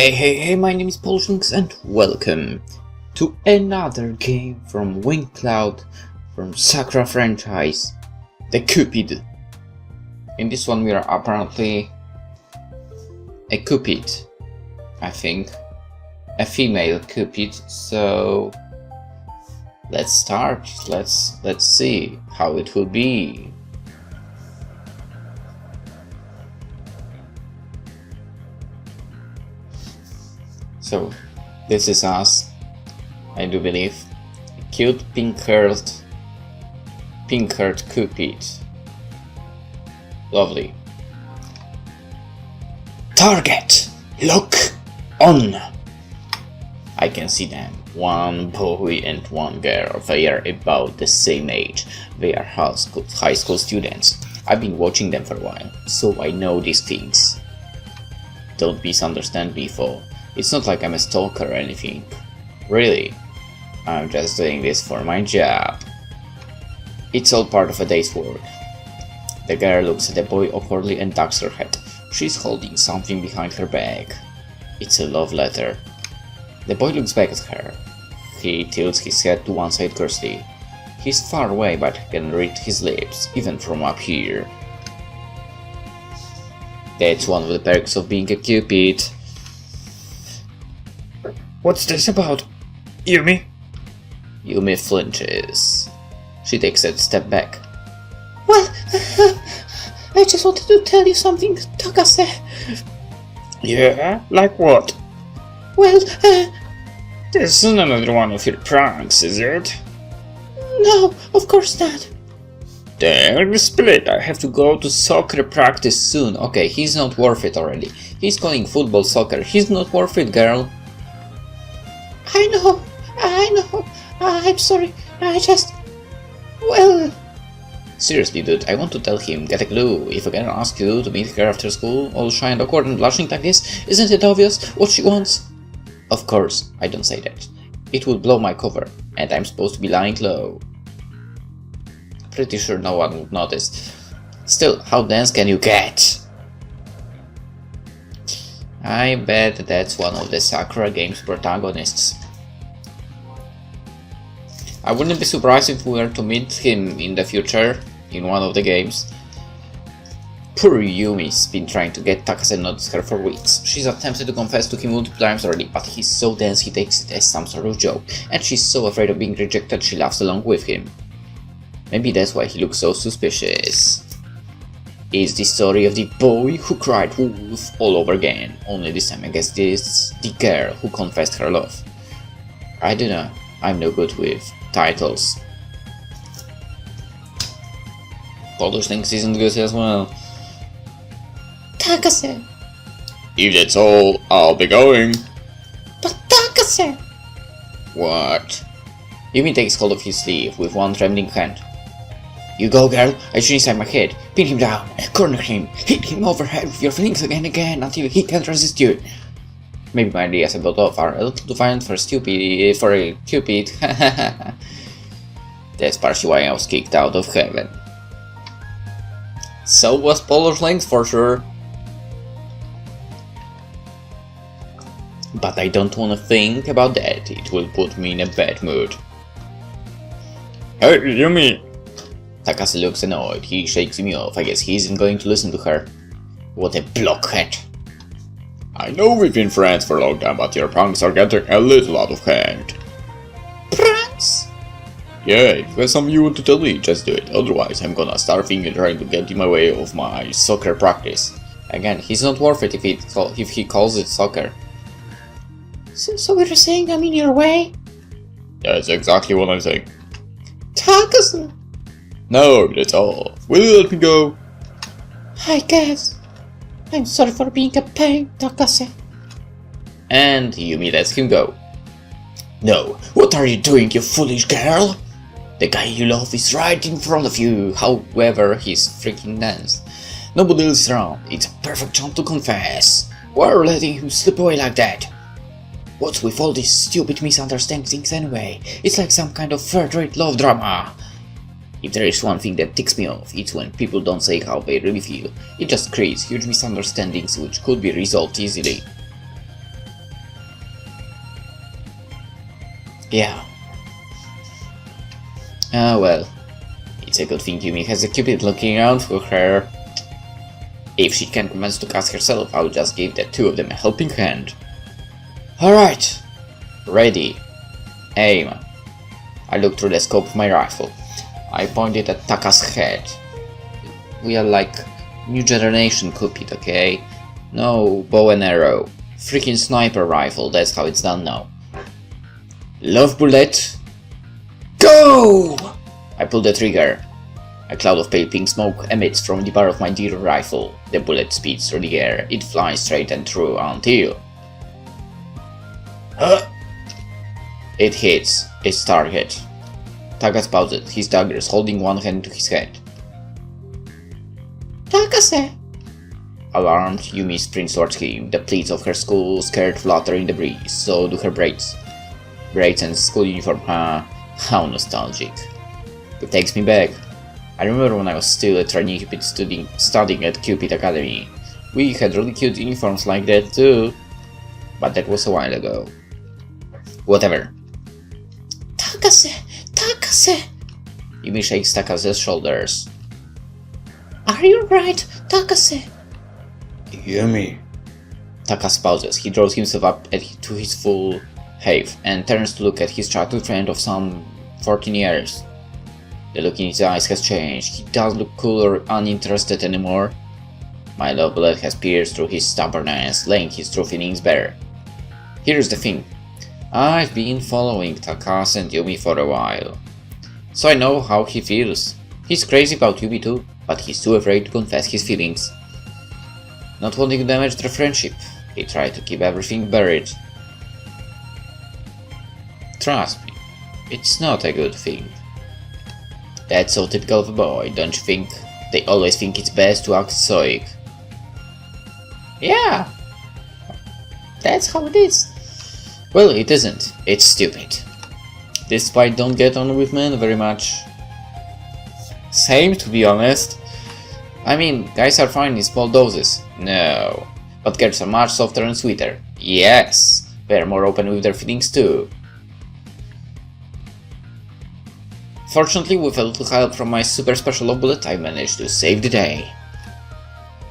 Hey, my name is PolishLynx and welcome to another game from Cloud from Sakura franchise, the Cupid. In this one we are apparently a Cupid, I think, a female Cupid, so let's start, let's see how it will be. So, this is us, I do believe. A cute pink-haired Cupid. Lovely. Target! Look on! I can see them. One boy and one girl. They are about the same age. They are high school students. I've been watching them for a while, so I know these things. Don't misunderstand me, though. It's not like I'm a stalker or anything. Really, I'm just doing this for my job. It's all part of a day's work. The girl looks at the boy awkwardly and ducks her head. She's holding something behind her back. It's a love letter. The boy looks back at her. He tilts his head to one side curiously. He's far away but can read his lips, even from up here. That's one of the perks of being a Cupid. What's this about? Yumi? Yumi flinches. She takes a step back. Well, I just wanted to tell you something, Takase. Yeah? Like what? Well, This isn't another one of your pranks, is it? no, of course not. Dang, split. I have to go to Soccer practice soon. Okay, he's not worth it already. He's calling football soccer. He's not worth it, girl. I know, I'm sorry, well... Seriously, dude, I want to tell him, get a clue. If a girl asks you to meet her after school, all shy and awkward and blushing like this, isn't it obvious what she wants? Of course, I don't say that. It would blow my cover, and I'm supposed to be lying low. Pretty sure no one would notice. Still, how dense can you get? I bet that's one of the Sakura game's protagonists. I wouldn't be surprised if we were to meet him in the future, in one of the games. Poor Yumi's been trying to get Takase notice her for weeks. She's attempted to confess to him multiple times already, but he's so dense he takes it as some sort of joke, and she's so afraid of being rejected she laughs along with him. Maybe that's why he looks so suspicious. It's the story of the boy who cried wolf all over again, only this time I guess this the girl who confessed her love. I don't know, I'm no good with titles. PolishLynx isn't good as well. Takase. If that's all, I'll be going. But Takase! What? Yumi takes hold of his sleeve with one trembling hand. You go, girl, I shoot inside my head. Pin him down, corner him, hit him overhead with your flings again and again until he can't resist you. Maybe my ideas about love are a little too violent for a Cupid. That's partially why I was kicked out of heaven. So was PolishLynx for sure. But I don't want to think about that, it will put me in a bad mood. Hey, Yumi! Takase looks annoyed, he shakes me off, I guess he isn't going to listen to her. What a blockhead. I know we've been friends for a long time, but your pranks are getting a little out of hand. Pranks? Yeah, if there's something you want to tell me, just do it. Otherwise, I'm gonna start thinking and trying to get in my way of my soccer practice. Again, he's not worth it if he calls it soccer. So you're saying I'm in your way? That's exactly what I'm saying. Takase! No, that's all. Will you let me go? I guess. I'm sorry for being a pain, Takase. And Yumi lets him go. No, what are you doing, you foolish girl? The guy you love is right in front of you, however he's freaking dense. Nobody else is around, it's a perfect chance to confess. Why are you letting him slip away like that? What's with all these stupid misunderstandings anyway? It's like some kind of third-rate love drama. If there is one thing that ticks me off, it's when people don't say how they really feel. It just creates huge misunderstandings which could be resolved easily. Yeah. Ah, well. It's a good thing Yumi has a Cupid looking around for her. If she can't convince to cast herself, I'll just give the two of them a helping hand. Alright. Ready. Aim. I looked through the scope of my rifle. I pointed at Taka's head. We are like new generation Cupid, okay? No bow and arrow. Freaking sniper rifle, that's how it's done now. Love bullet. Go! I pull the trigger. A cloud of pale pink smoke emits from the bar of my dear rifle. The bullet speeds through the air. It flies straight and true until... It hits its target. Taka pauses, his daggers holding one hand to his head. Takase! Alarmed, Yumi sprints towards him. The pleats of her school skirt flutter in the breeze, so do her braids. Braids and school uniform, how nostalgic. It takes me back. I remember when I was still a trainee Cupid studying at Cupid Academy. We had really cute uniforms like that too. But that was a while ago. Whatever. Takase! Takase! Yumi shakes Takase's shoulders. Are you right, Takase? Yumi. Taka pauses. He draws himself up to his full height and turns to look at his childhood friend of some 14 years. The look in his eyes has changed. He doesn't look cool or uninterested anymore. My love bullet has pierced through his stubbornness, laying his true feelings bare. Here's the thing. I've been following Takase and Yumi for a while, so I know how he feels. He's crazy about Yumi too, but he's too afraid to confess his feelings. Not wanting to damage their friendship, he tried to keep everything buried. Trust me, it's not a good thing. That's so typical of a boy, don't you think? They always think it's best to act stoic. Yeah, that's how it is. Well, it isn't. It's stupid. This fight don't get on with men very much. Same, to be honest. I mean, guys are fine in small doses. No. But girls are much softer and sweeter. Yes. They're more open with their feelings too. Fortunately, with a little help from my super special love bullet, I managed to save the day.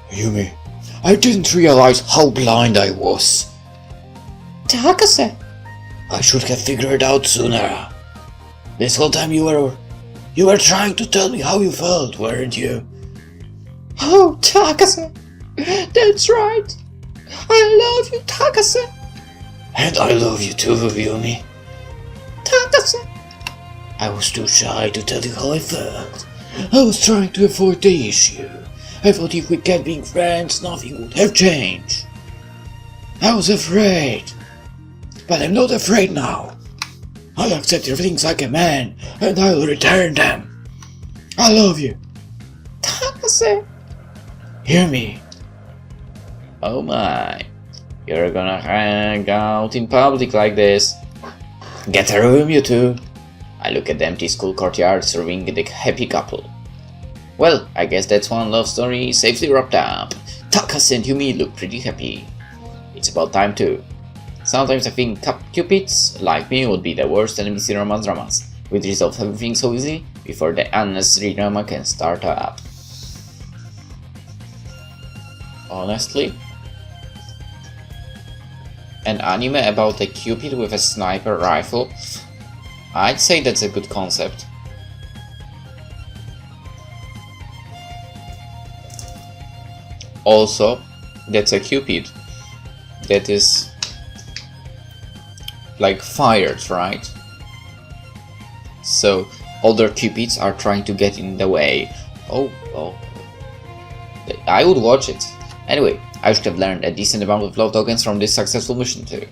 Yumi, I didn't realize how blind I was. Takase! I should have figured it out sooner. This whole time you were trying to tell me how you felt, weren't you? Oh, Takase! That's right! I love you, Takase! And I love you too, Yumi. Takase! I was too shy to tell you how I felt. I was trying to avoid the issue. I thought if we kept being friends, nothing would have changed. I was afraid. But I'm not afraid now. I'll accept your feelings like a man, and I'll return them. I love you. Takase! Hear me. Oh my. You're gonna hang out in public like this. Get a room, you two. I look at the empty school courtyard serving the happy couple. Well, I guess that's one love story safely wrapped up. Takase and Yumi look pretty happy. It's about time too. Sometimes I think cupids like me would be the worst enemies in romance dramas. We'd resolve everything so easily before the unnecessary drama can start up. Honestly, an anime about a cupid with a sniper rifle, I'd say that's a good concept. Also, that's a cupid that is like fired, right? So other cupids are trying to get in the way. Oh, well, I would watch it. Anyway, I should have learned a decent amount of love tokens from this successful mission too.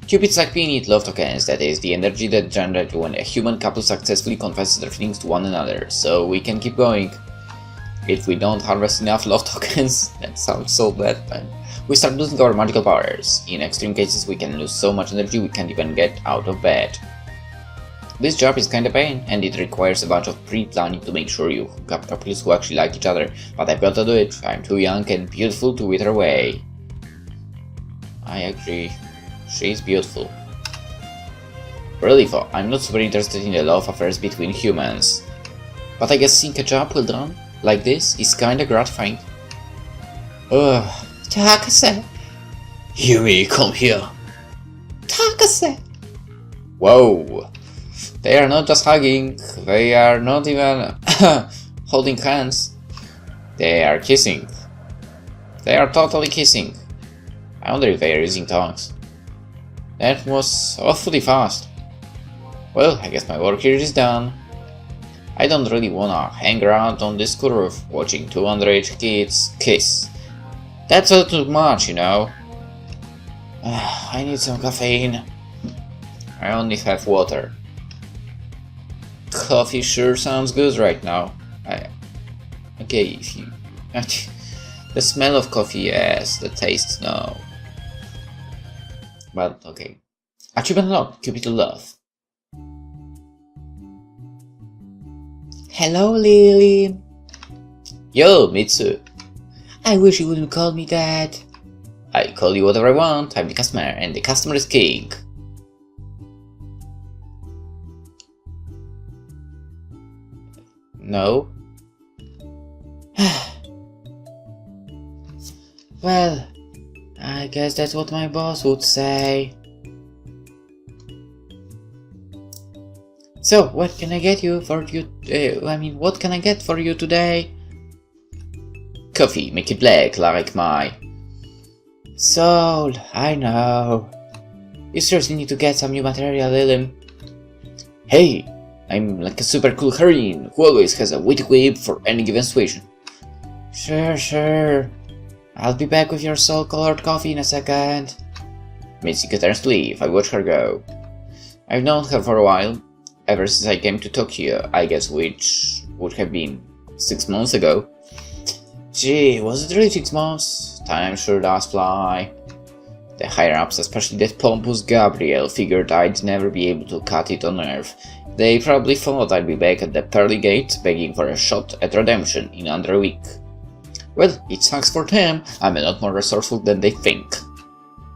Cupids like me need love tokens, that is, the energy that generated when a human couple successfully confesses their feelings to one another, so we can keep going. If we don't harvest enough love tokens, that sounds so bad, man, we start losing our magical powers. In extreme cases, we can lose so much energy we can't even get out of bed. This job is kinda pain, and it requires a bunch of pre-planning to make sure you hook up couples who actually like each other, but I've got to do it. I'm too young and beautiful to wither away. I agree. She's beautiful. Really though, I'm not super interested in the love affairs between humans. But I guess seeing a job well done, like this, is kinda gratifying. Ugh. Takase! Yumi, come here. Takase! Whoa! They are not just hugging, they are not even holding hands. They are kissing. They are totally kissing. I wonder if they are using tongues. That was awfully fast. Well, I guess my work here is done. I don't really wanna hang around on this school roof watching two underage kids kiss. That's a little too much, you know. I need some caffeine. I only have water. Coffee sure sounds good right now. Okay, if you... the smell of coffee, yes, the taste, no. But, okay. Achievement unlocked, Cupid love. Hello, Lilim. Yo, Mitsu. I wish you wouldn't call me that. I call you whatever I want, I'm the customer, and the customer is king. No? Well, I guess that's what my boss would say. So, what can I get you for you? What can I get for you today? Coffee, make it black like my Soul, I know. You seriously need to get some new material, Lilim. Hey, I'm like a super cool heroine who always has a witty quip for any given situation. Sure. I'll be back with your soul-colored coffee in a second. Mitsuki turns to leave, I watch her go. I've known her for a while, ever since I came to Tokyo, I guess, which would have been 6 months ago. Gee, was it really 6 months? Time sure does fly. The higher-ups, especially that pompous Gabriel, figured I'd never be able to cut it on Earth. They probably thought I'd be back at the pearly gate, begging for a shot at redemption in under a week. Well, it sucks for them, I'm a lot more resourceful than they think.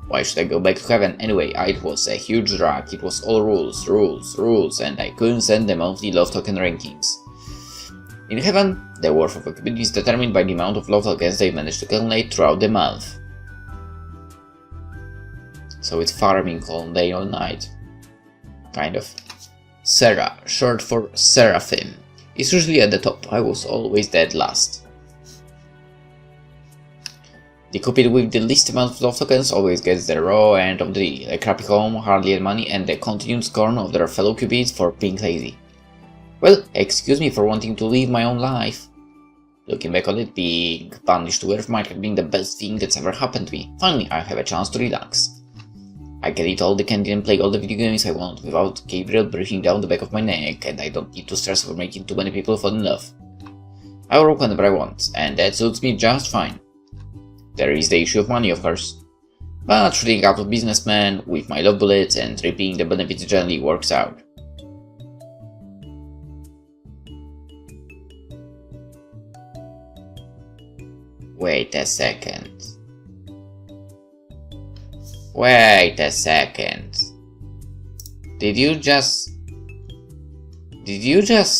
Why should I go back to heaven anyway? It was a huge drag, it was all rules, and I couldn't send the monthly love token rankings. In heaven, the worth of a cupid is determined by the amount of love tokens they manage to accumulate throughout the month. So it's farming all day all night. Kind of. Sarah, short for Seraphim, is usually at the top, I was always dead last. The cupid with the least amount of love tokens always gets the raw end of the deal, a crappy home, hardly any money, and the continued scorn of their fellow cupids for being lazy. Well, excuse me for wanting to live my own life. Looking back on it, being banished to Earth might have been the best thing that's ever happened to me. Finally, I have a chance to relax. I can eat all the candy and play all the video games I want without Gabriel breathing down the back of my neck, and I don't need to stress over making too many people fall in love. I work whenever I want, and that suits me just fine. There is the issue of money, of course. But shooting out of businessman with my love bullets and reaping the benefits generally works out. Wait a second. Did you just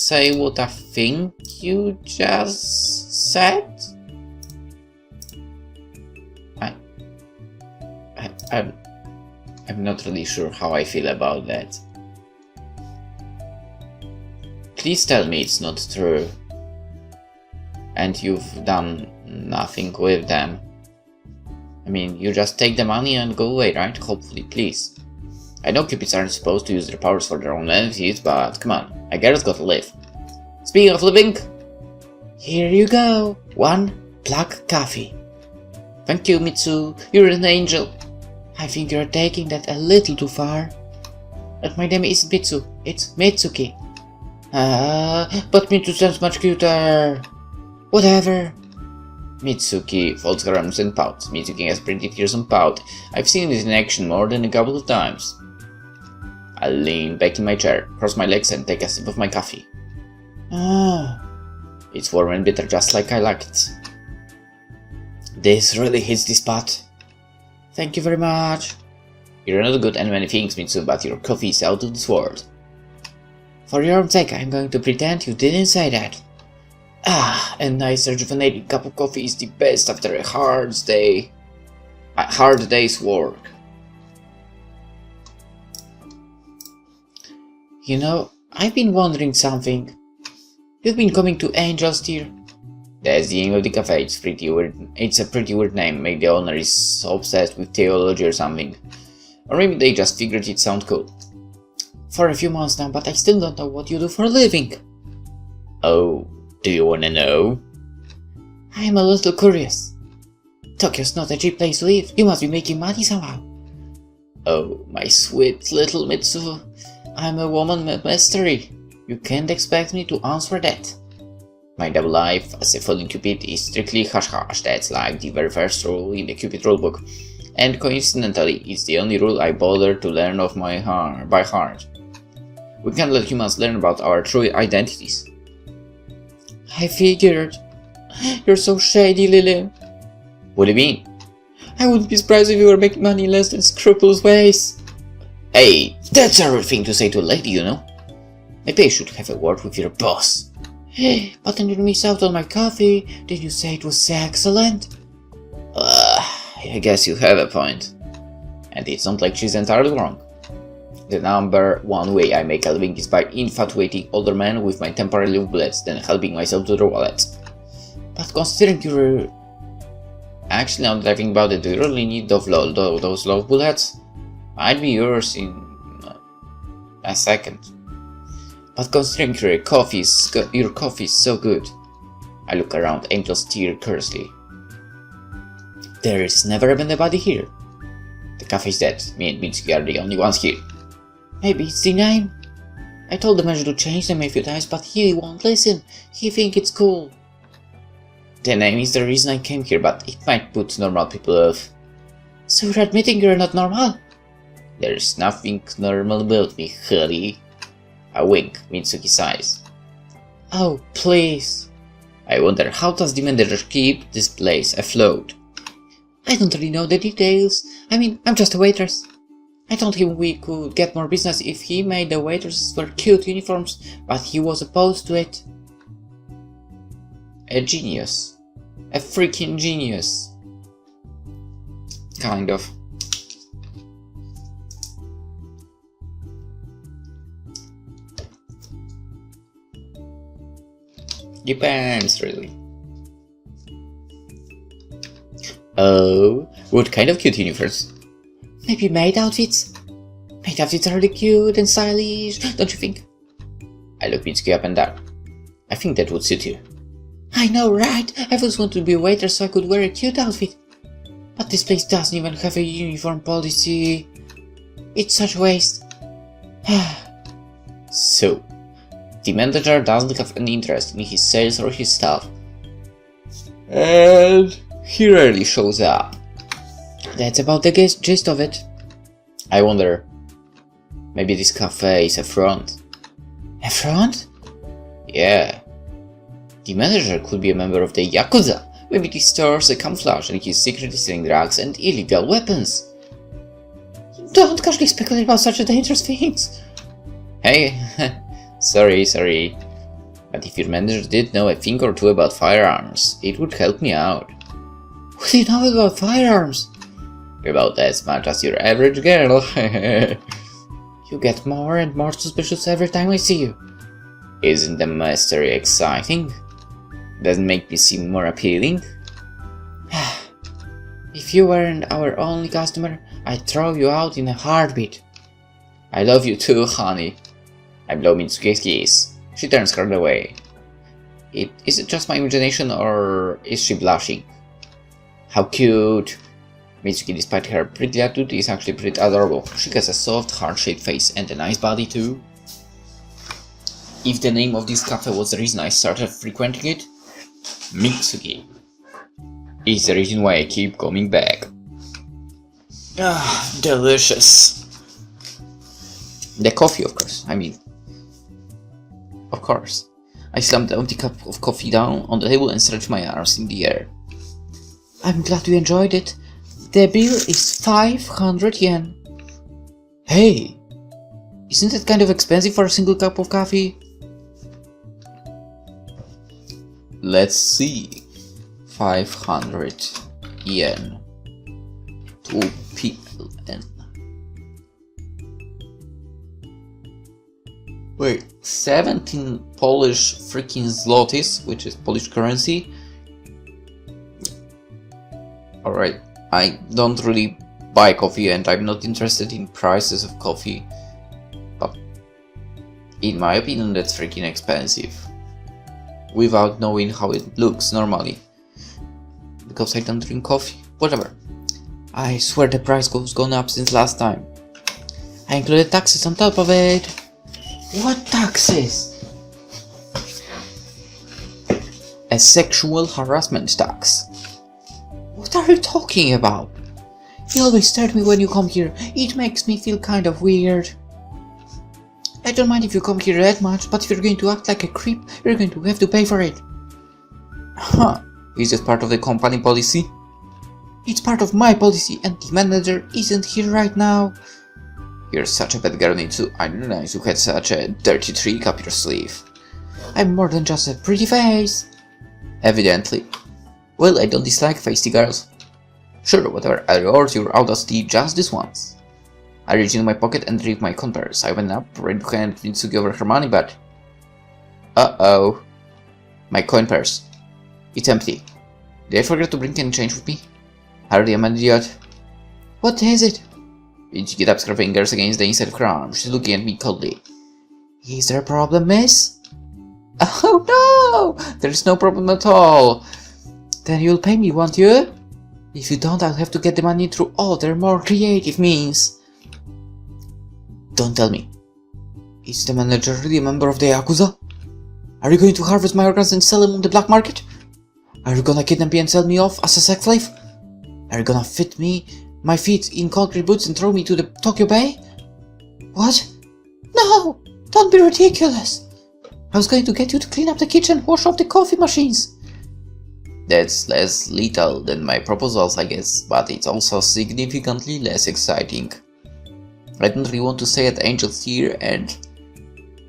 say what I think you just said? I'm not really sure how I feel about that. Please tell me it's not true. And you've done nothing with them. I mean, you just take the money and go away, right? Hopefully, please. I know cupids aren't supposed to use their powers for their own benefits, but come on, a girl's gotta live. Speaking of living, here you go, 1 black coffee. Thank you, Mitsu, you're an angel. I think you're taking that a little too far. But my name isn't Mitsu, it's Mitsuki. But Mitsu sounds much cuter. Whatever. Mitsuki folds her arms and pouts. Mitsuki has pretty fearsome pout. I've seen it in action more than a couple of times. I lean back in my chair, cross my legs and take a sip of my coffee. It's warm and bitter just like I like it. This really hits the spot. Thank you very much. You're not good at many things, Mitsu, but your coffee is out of this world. For your own sake, I'm going to pretend you didn't say that. Ah, a nice rejuvenating cup of coffee is the best after a hard day's work. You know, I've been wondering something. You've been coming to Angel's Tear? That's the name of the cafe. It's pretty weird. It's a pretty weird name. Maybe the owner is obsessed with theology or something. Or maybe they just figured it sounded cool. For a few months now, but I still don't know what you do for a living. Oh, do you wanna know? I am a little curious. Tokyo's not a cheap place to live. You must be making money somehow. Oh, my sweet little Mitsu. I'm a woman mystery. You can't expect me to answer that. My double life as a fallen Cupid is strictly hush-hush. That's like the very first rule in the Cupid rulebook. And coincidentally, it's the only rule I bothered to learn by heart. We can't let humans learn about our true identities. I figured. You're so shady, Lilim. What do you mean? I wouldn't be surprised if you were making money in less than scrupulous ways. Hey, that's a rude thing to say to a lady, you know. Maybe I should have a word with your boss. Hey, but then you miss out on my coffee. Did you say it was excellent? I guess you have a point. And it's not like she's entirely wrong. The number one way I make a living is by infatuating older men with my temporary love bullets, then helping myself to their wallets. But considering you're... Actually, now that I think about it, do you really need those love bullets? I'd be yours in a second. But considering your coffee is so good. I look around Angel's Tear curiously. There's never been anybody here. The cafe's dead. Me and Mitsuki are the only ones here. Maybe it's the name. I told the manager to change them a few times, but he won't listen. He thinks it's cool. The name is the reason I came here, but it might put normal people off. So you're admitting you're not normal? There's nothing normal about me, honey. I wink, Mitsuki sighs. Oh, please. I wonder, how does the manager keep this place afloat? I don't really know the details. I mean, I'm just a waitress. I told him we could get more business if he made the waitresses wear cute uniforms, but he was opposed to it. A genius. A freaking genius. Kind of. Depends, really. Oh, what kind of cute uniforms? Maybe maid outfits? Maid outfits are really cute and stylish, don't you think? I look Mitsuki up and down. I think that would suit you. I know, right? I always wanted to be a waiter so I could wear a cute outfit. But this place doesn't even have a uniform policy. It's such waste. So, the manager doesn't have any interest in his sales or his staff. And he rarely shows up. That's about the gist of it. I wonder, maybe this cafe is a front. A front? Yeah. The manager could be a member of the Yakuza. Maybe the store's a camouflage and he's secretly selling drugs and illegal weapons. Don't casually speculate about such dangerous things. Hey, sorry. But if your manager did know a thing or two about firearms, it would help me out. What do you know about firearms? About as much as your average girl. You get more and more suspicious every time I see you. Isn't the mystery exciting? Doesn't make me seem more appealing? If you weren't our only customer, I'd throw you out in a heartbeat. I love you too, honey. I blow Mitsuki's kiss. She turns her away. Is it just my imagination or is she blushing? How cute! Mitsuki, despite her pretty attitude, is actually pretty adorable. She has a soft, heart-shaped face and a nice body too. If the name of this cafe was the reason I started frequenting it, Mitsuki is the reason why I keep coming back. Ah, delicious. The coffee, of course. Of course. I slammed the empty cup of coffee down on the table and stretched my arms in the air. I'm glad you enjoyed it. The bill is 500 yen. Hey! Isn't it kind of expensive for a single cup of coffee? Let's see. 500 yen. 2 PLN. Wait, 17 Polish freaking zlotys, which is Polish currency. Alright, I don't really buy coffee and I'm not interested in prices of coffee. But in my opinion, that's freaking expensive. Without knowing how it looks normally. Because I don't drink coffee. Whatever. I swear the price has gone up since last time. I included taxes on top of it. What taxes? A sexual harassment tax. What are you talking about? You always stare at me when you come here. It makes me feel kind of weird. I don't mind if you come here that much, but if you're going to act like a creep, you're going to have to pay for it. Huh. Is it part of the company policy? It's part of my policy and the manager isn't here right now. You're such a bad girl, Mitsu. I didn't realize you had such a dirty trick up your sleeve. I'm more than just a pretty face. Evidently. Well, I don't dislike feisty girls. Sure, whatever, I reward your audacity just this once. I reached in my pocket and retrieved my coin purse. I went up, ready to hand Mitsuki over her money, but... Uh-oh. My coin purse. It's empty. Did I forget to bring any change with me? Hardly am an idiot. What is it? She get up her fingers against the inside of her arm. She's looking at me coldly. Is there a problem, miss? Oh no! There's no problem at all. Then you'll pay me, won't you? If you don't, I'll have to get the money through other, more creative means. Don't tell me. Is the manager really a member of the Yakuza? Are you going to harvest my organs and sell them on the black market? Are you gonna kidnap me and sell me off as a sex slave? Are you gonna fit me, my feet in concrete boots and throw me to the Tokyo Bay? What? No! Don't be ridiculous! I was going to get you to clean up the kitchen, wash off the coffee machines. That's less lethal than my proposals, I guess, but it's also significantly less exciting. I don't really want to stay at Angel's here and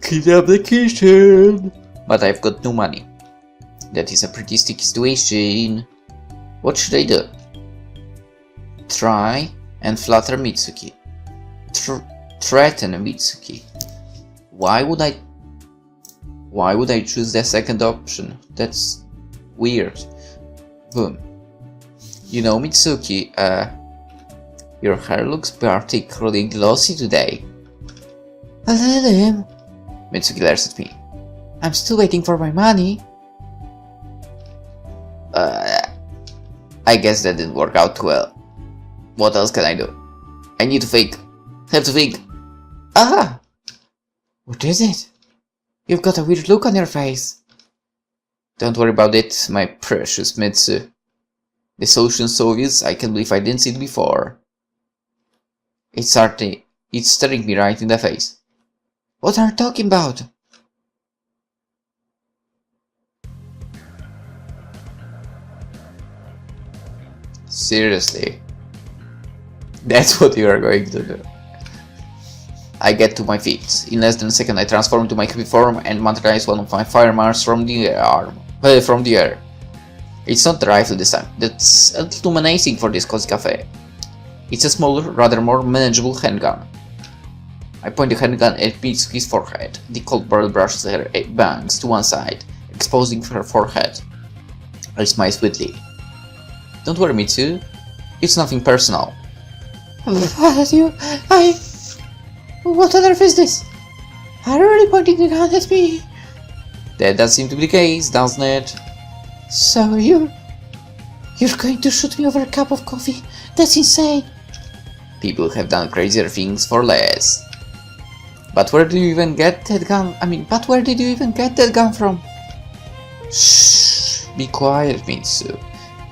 clean up the kitchen, but I've got no money. That is a pretty sticky situation. What should I do? Try and flatter Mitsuki. Threaten Mitsuki. Why would I choose the second option? That's weird. Boom. You know, Mitsuki, your hair looks particularly glossy today. Lilim. Mitsuki glares at me. I'm still waiting for my money. I guess that didn't work out well. What else can I do? I need to think. Have to think. Ah! What is it? You've got a weird look on your face. Don't worry about it, my precious Mitsu. The solution's so obvious, I can't believe I didn't see it before. It's staring me right in the face. What are you talking about? Seriously. That's what you are going to do. I get to my feet. In less than a second I transform into my cupid form and materialize one of my firearms from the air. It's not the rifle this time. That's a little too menacing for this cozy cafe. It's a smaller, rather more manageable handgun. I point the handgun at Mitsuki's forehead. The cold barrel brushes her bangs to one side, exposing her forehead. I smile sweetly. Don't worry, Mitsu. It's nothing personal. What on earth is this? Are you really pointing the gun at me? That does seem to be the case, doesn't it? So you're going to shoot me over a cup of coffee? That's insane. People have done crazier things for less. But where did you even get that gun? Where did you even get that gun from? Shh, be quiet, Mitsu.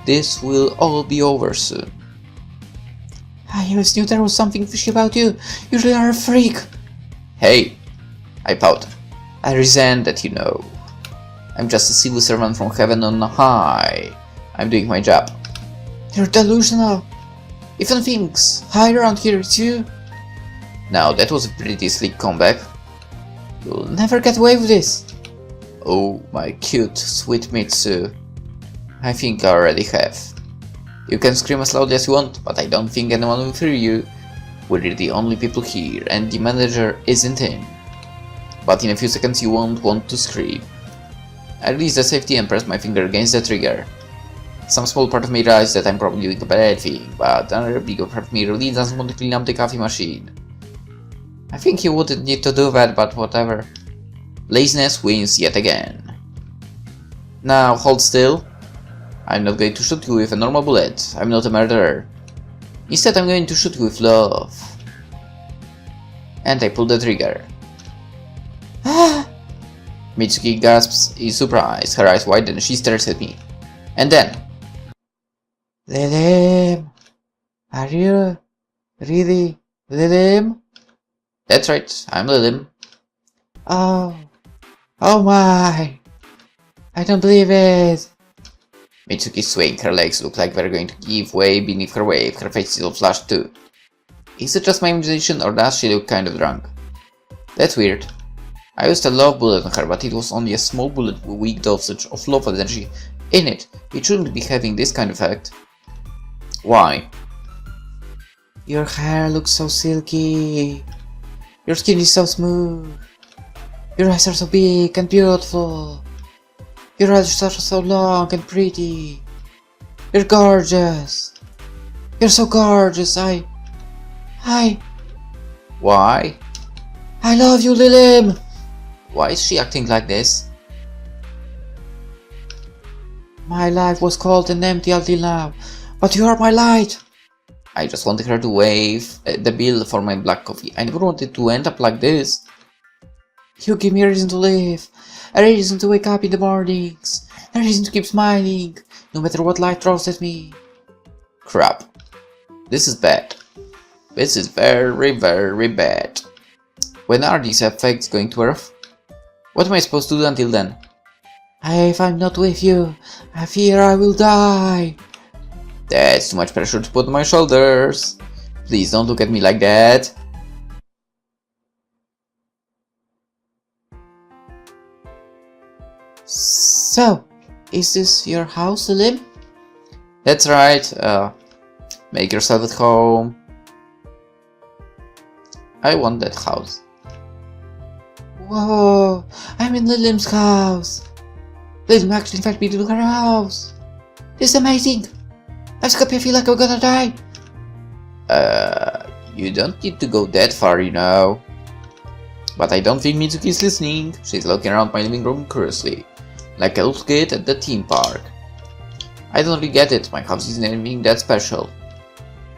This will all be over soon. I always knew there was something fishy about you. You really are a freak. Hey, I pout. I resent that, you know. I'm just a civil servant from heaven on high. I'm doing my job. You're delusional. Even things high around here, it's you. Now that was a pretty slick comeback. You'll never get away with this. Oh, my cute, sweet Mitsu. I think I already have. You can scream as loud as you want, but I don't think anyone will hear you. We're the only people here, and the manager isn't in. But in a few seconds you won't want to scream. I release the safety and press my finger against the trigger. Some small part of me realizes that I'm probably doing a bad thing, but another bigger part of me really doesn't want to clean up the coffee machine. I think you wouldn't need to do that, but whatever. Laziness wins yet again. Now hold still. I'm not going to shoot you with a normal bullet. I'm not a murderer. Instead, I'm going to shoot you with love. And I pull the trigger. Ah! Mitsuki gasps in surprise, her eyes wide and she stares at me. And then... Lilim! Are you really Lilim? That's right, I'm Lilim. Oh. Oh my! I don't believe it! Mitsuki's swaying, her legs look like they're going to give way beneath her wave, her face is all flushed too. Is it just my imagination or does she look kind of drunk? That's weird. I used a love bullet on her, but it was only a small bullet with a weak dosage of love energy in it. It shouldn't be having this kind of effect. Why? Your hair looks so silky. Your skin is so smooth. Your eyes are so big and beautiful. Your eyes are so long and pretty. You're gorgeous. You're so gorgeous. Why? I love you, Lilim. Why is she acting like this? My life was cold and empty until now, but you are my light. I just wanted her to wave the bill for my black coffee. I never wanted to end up like this. You give me a reason to live, a reason to wake up in the mornings, a reason to keep smiling, no matter what life throws at me. Crap. This is bad. This is very, very bad. When are these effects going to wear off? What am I supposed to do until then? If I'm not with you, I fear I will die. That's too much pressure to put on my shoulders. Please don't look at me like that. So, is this your house, Lilim? That's right. Make yourself at home. I want that house. Whoa, I'm in Lilim's house. Lilim actually invited me to her house. This is amazing. I'm so happy I feel like I'm gonna die. You don't need to go that far, you know. But I don't think Mitsuki is listening. She's looking around my living room curiously, like a little kid at the theme park. I don't really get it. My house isn't anything that special.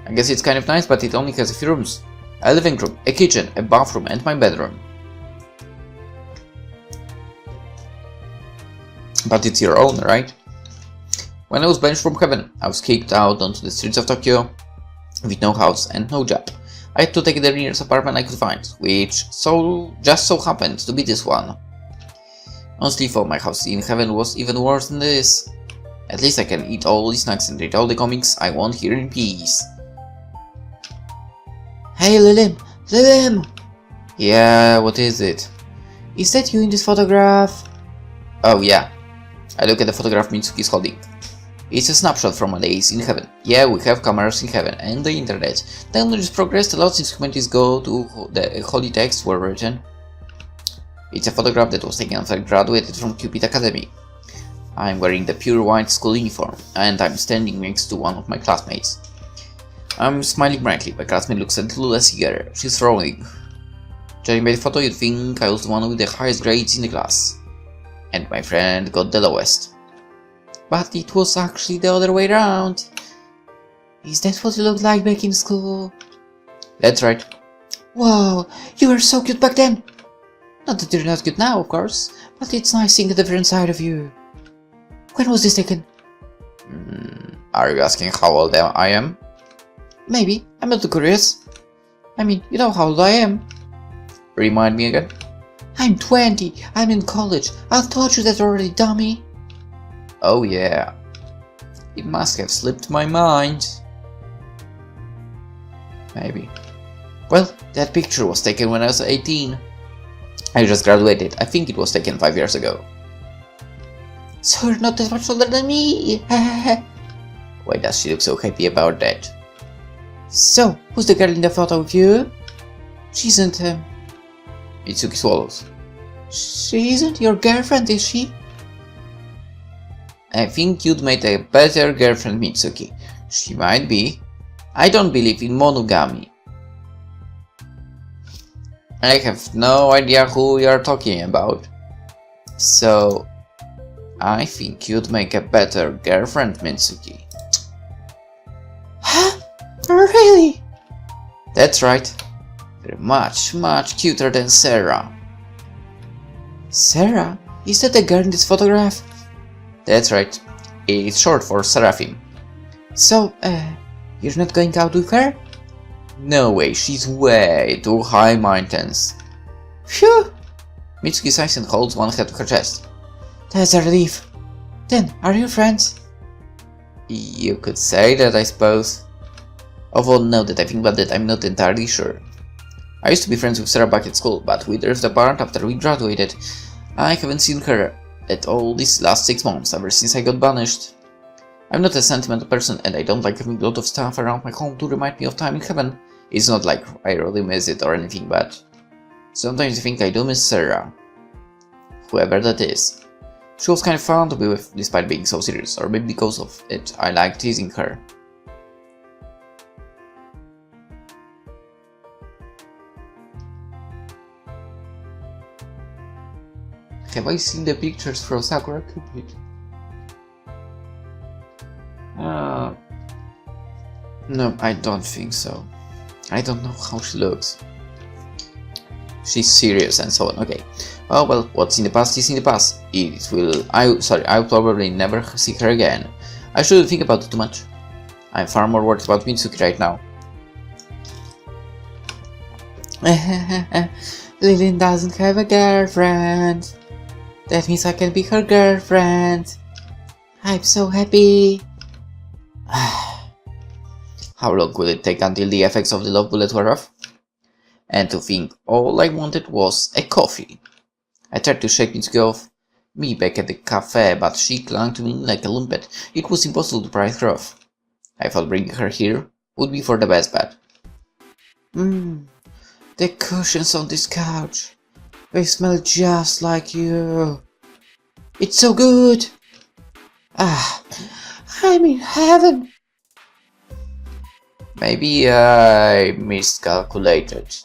I guess it's kind of nice, but it only has a few rooms. A living room, a kitchen, a bathroom, and my bedroom. But it's your own, right? When I was banished from heaven, I was kicked out onto the streets of Tokyo with no house and no job. I had to take the nearest apartment I could find, which just so happened to be this one. Honestly, thought my house in heaven was even worse than this. At least I can eat all the snacks and read all the comics I want here in peace. Hey Lilim! Lilim! Yeah, what is it? Is that you in this photograph? Oh yeah. I look at the photograph Mitsuki's holding. It's a snapshot from a days in heaven. Yeah, we have cameras in heaven and the internet. Technology has progressed a lot since humanities go to the holy texts were written. It's a photograph that was taken after I graduated from Cupid Academy. I'm wearing the pure white school uniform, and I'm standing next to one of my classmates. I'm smiling brightly. My classmate looks a little less eager. She's frowning. Judging by the photo, you'd think I was the one with the highest grades in the class. And my friend got the lowest. But it was actually the other way around. Is that what you looked like back in school? That's right. Wow, you were so cute back then. Not that you're not cute now, of course, but it's nice seeing a different side of you. When was this taken? Are you asking how old I am? Maybe. I'm a little curious. I mean, you know how old I am. Remind me again? I'm 20. I'm in college. I've told you that already, dummy. Oh yeah. It must have slipped my mind. Maybe. Well, that picture was taken when I was 18. I just graduated. I think it was taken 5 years ago. So you're not that much older than me. Why does she look so happy about that? So, who's the girl in the photo with you? She isn't, Mitsuki swallows. She isn't your girlfriend, is she? I think you'd make a better girlfriend, Mitsuki. She might be. I don't believe in monogamy. I have no idea who you're talking about. So, I think you'd make a better girlfriend, Mitsuki. Huh? Really? That's right. You're much, much cuter than Sarah. Sarah? Is that the girl in this photograph? That's right. It's short for Seraphim. So, you're not going out with her? No way, she's way too high maintenance. Phew! Mitsuki sighs and holds one hand to her chest. That's a relief. Then, are you friends? You could say that, I suppose. Although now that I think about it, I'm not entirely sure. I used to be friends with Sarah back at school, but we drifted apart after we graduated. I haven't seen her at all these last 6 months, ever since I got banished. I'm not a sentimental person, and I don't like having a lot of stuff around my home to remind me of time in heaven. It's not like I really miss it or anything, but sometimes I think I do miss Sarah. Whoever that is. She was kind of fun to be with, despite being so serious, or maybe because of it, I like teasing her. Have I seen the pictures from Sakura Cupid? No, I don't think so. I don't know how she looks. She's serious and so on. Okay. Oh well, what's in the past is in the past. I'll probably never see her again. I shouldn't think about it too much. I'm far more worried about Mitsuki right now. Lilim doesn't have a girlfriend. That means I can be her girlfriend. I'm so happy. How long will it take until the effects of the love bullet wear off? And to think all I wanted was a coffee. I tried to shake Mitsuki off me back at the cafe, but she clung to me like a lumpet. It was impossible to pry her off. I thought bringing her here would be for the best bet. The cushions on this couch. They smell just like you. It's so good. I'm in heaven. Maybe I miscalculated.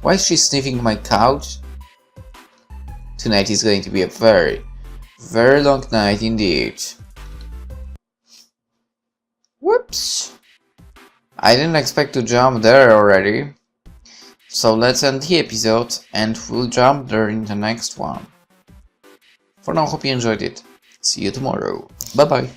Why is she sniffing my couch? Tonight is going to be a very, very long night indeed. Whoops! I didn't expect to jump there already. So let's end the episode and we'll jump there in the next one. For now, hope you enjoyed it. See you tomorrow. Bye bye.